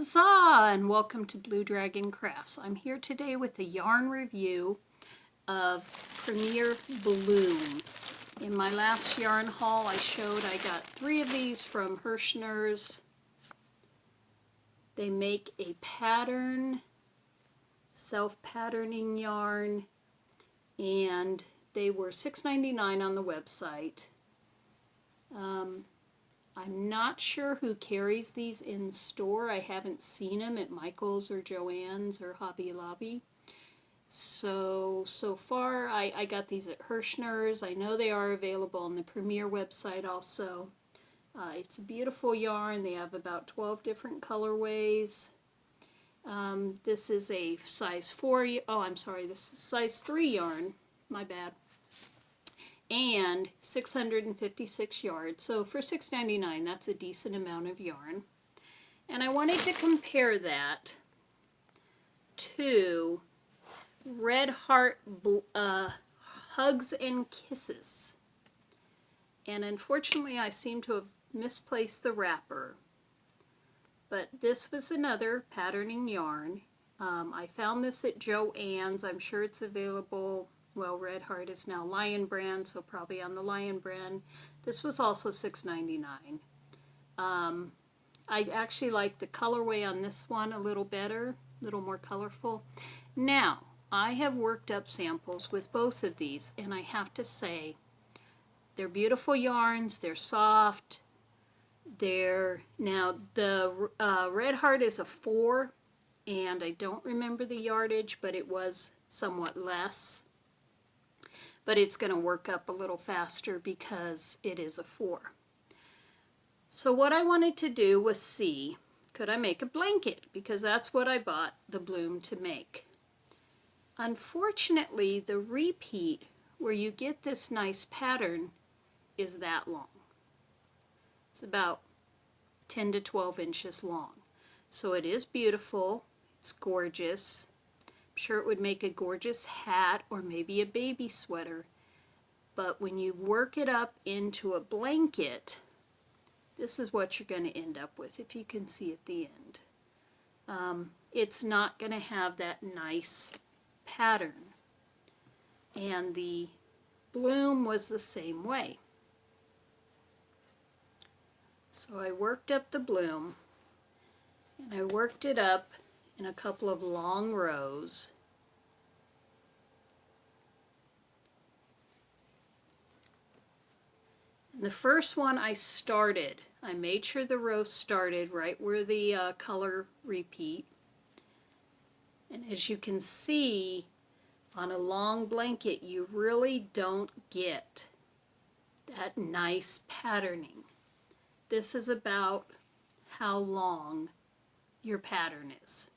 Huzzah and welcome to Blue Dragon Crafts. I'm here today with a yarn review of Premier Bloom. In my last yarn haul I showed I got 3 of these from Hirschner's. They make a pattern, self-patterning yarn, and they were $6.99 on the website. I'm not sure who carries these in store. I haven't seen them at Michael's or Joann's or Hobby Lobby. So far I got these at Hirschner's. I know they are available on the Premier website also. It's a beautiful yarn. They have about 12 different colorways. This is a size 4, this is size 3 yarn. My bad. And 656 yards. So for $6.99, that's a decent amount of yarn. And I wanted to compare that to Red Heart Hugs and Kisses. And unfortunately, I seem to have misplaced the wrapper. But this was another patterning yarn. I found this at Joann's. I'm sure it's available. Well, Red Heart is now Lion Brand, so probably on the Lion Brand. This was also $6.99. I actually like the colorway on this one a little better, a little more colorful. Now, I have worked up samples with both of these, and I have to say, they're beautiful yarns, they're soft, now the Red Heart is a 4, and I don't remember the yardage, but it was somewhat less. But it's going to work up a little faster because it is a 4. So what I wanted to do was see, could I make a blanket? Because that's what I bought the bloom to make. Unfortunately, the repeat where you get this nice pattern is that long. It's about 10 to 12 inches long. So it is beautiful, it's gorgeous. I'm sure it would make a gorgeous hat or maybe a baby sweater. But when you work it up into a blanket, this is what you're going to end up with, if you can see at the end. It's not going to have that nice pattern. And the bloom was the same way. So I worked up the bloom, and I worked it up in a couple of long rows. And the first one I made sure the row started right where the color repeat. And as you can see, on a long blanket, you really don't get that nice patterning. This is about how long your pattern is.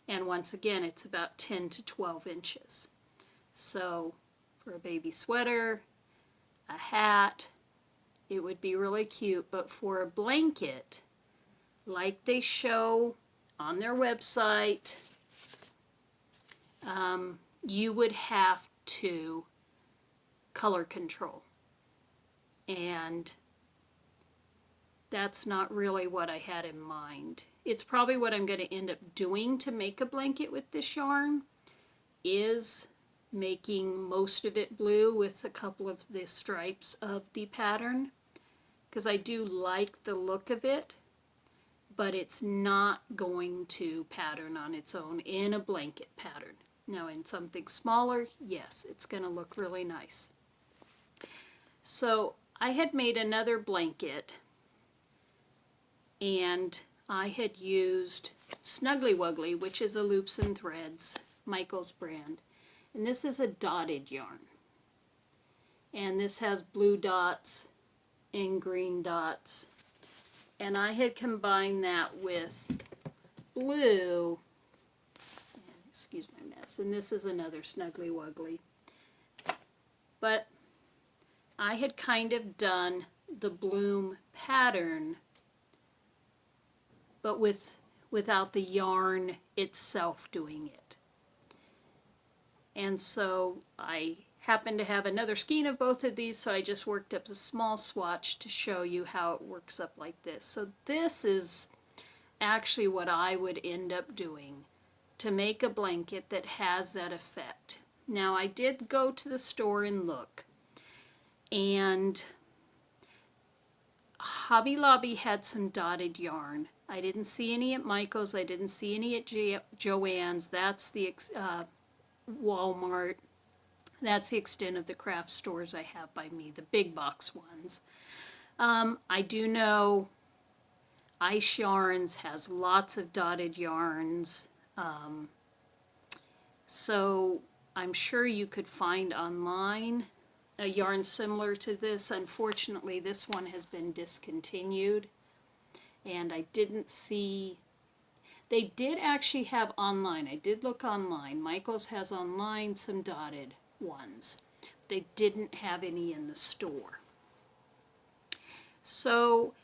And once again, it's about 10 to 12 inches. So for a baby sweater, a hat, it would be really cute. But for a blanket, like they show on their website, you would have to color control. And that's not really what I had in mind. It's probably what I'm going to end up doing to make a blanket with this yarn, is making most of it blue with a couple of the stripes of the pattern, because I do like the look of it, but it's not going to pattern on its own in a blanket pattern. Now in something smaller, yes, it's going to look really nice. So I had made another blanket, and I had used Snuggly Wuggly, which is a Loops and Threads, Michael's brand. And this is a dotted yarn. And this has blue dots and green dots. And I had combined that with blue, and excuse my mess, and this is another Snuggly Wuggly. But I had kind of done the bloom pattern, but without the yarn itself doing it. And so I happened to have another skein of both of these, so I just worked up a small swatch to show you how it works up like this. So this is actually what I would end up doing to make a blanket that has that effect. Now, I did go to the store and look, and Hobby Lobby had some dotted yarn. I didn't see any at Michael's. I didn't see any at Joann's. That's the Walmart. That's the extent of the craft stores I have by me, the big box ones. I do know Ice Yarns has lots of dotted yarns. So I'm sure you could find online a yarn similar to this. Unfortunately, this one has been discontinued, and I didn't see. They did actually have online. I did look online. Michael's has online some dotted ones. They didn't have any in the store. So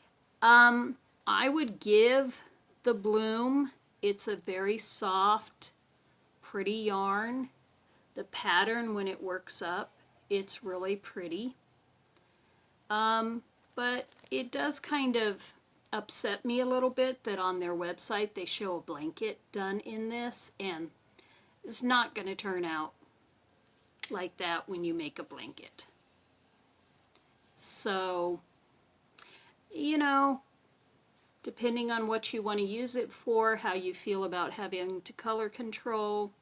I would give the Bloom. It's a very soft, pretty yarn. The pattern, when it works up, it's really pretty. But it does kind of upset me a little bit that on their website they show a blanket done in this, and it's not going to turn out like that when you make a blanket. So, you know, depending on what you want to use it for, how you feel about having to color control,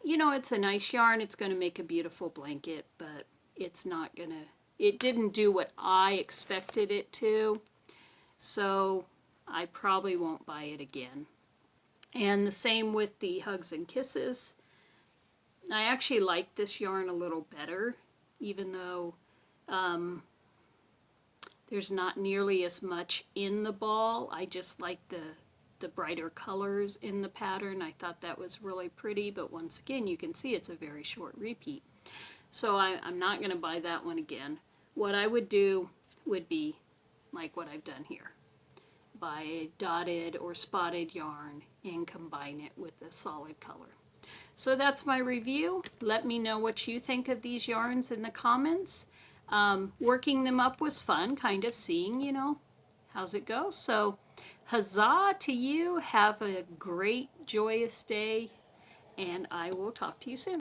you know, it's a nice yarn. It's going to make a beautiful blanket, but it's not going to, it didn't do what I expected it to, so I probably won't buy it again. And the same with the Hugs and Kisses. I actually like this yarn a little better, even though there's not nearly as much in the ball. I just like the brighter colors in the pattern. I thought that was really pretty, but once again, you can see it's a very short repeat. So I'm not going to buy that one again. What I would do would be like what I've done here. Buy a dotted or spotted yarn and combine it with a solid color. So that's my review. Let me know what you think of these yarns in the comments. Working them up was fun, kind of seeing, you know, how's it go. So huzzah to you. Have a great, joyous day, and I will talk to you soon.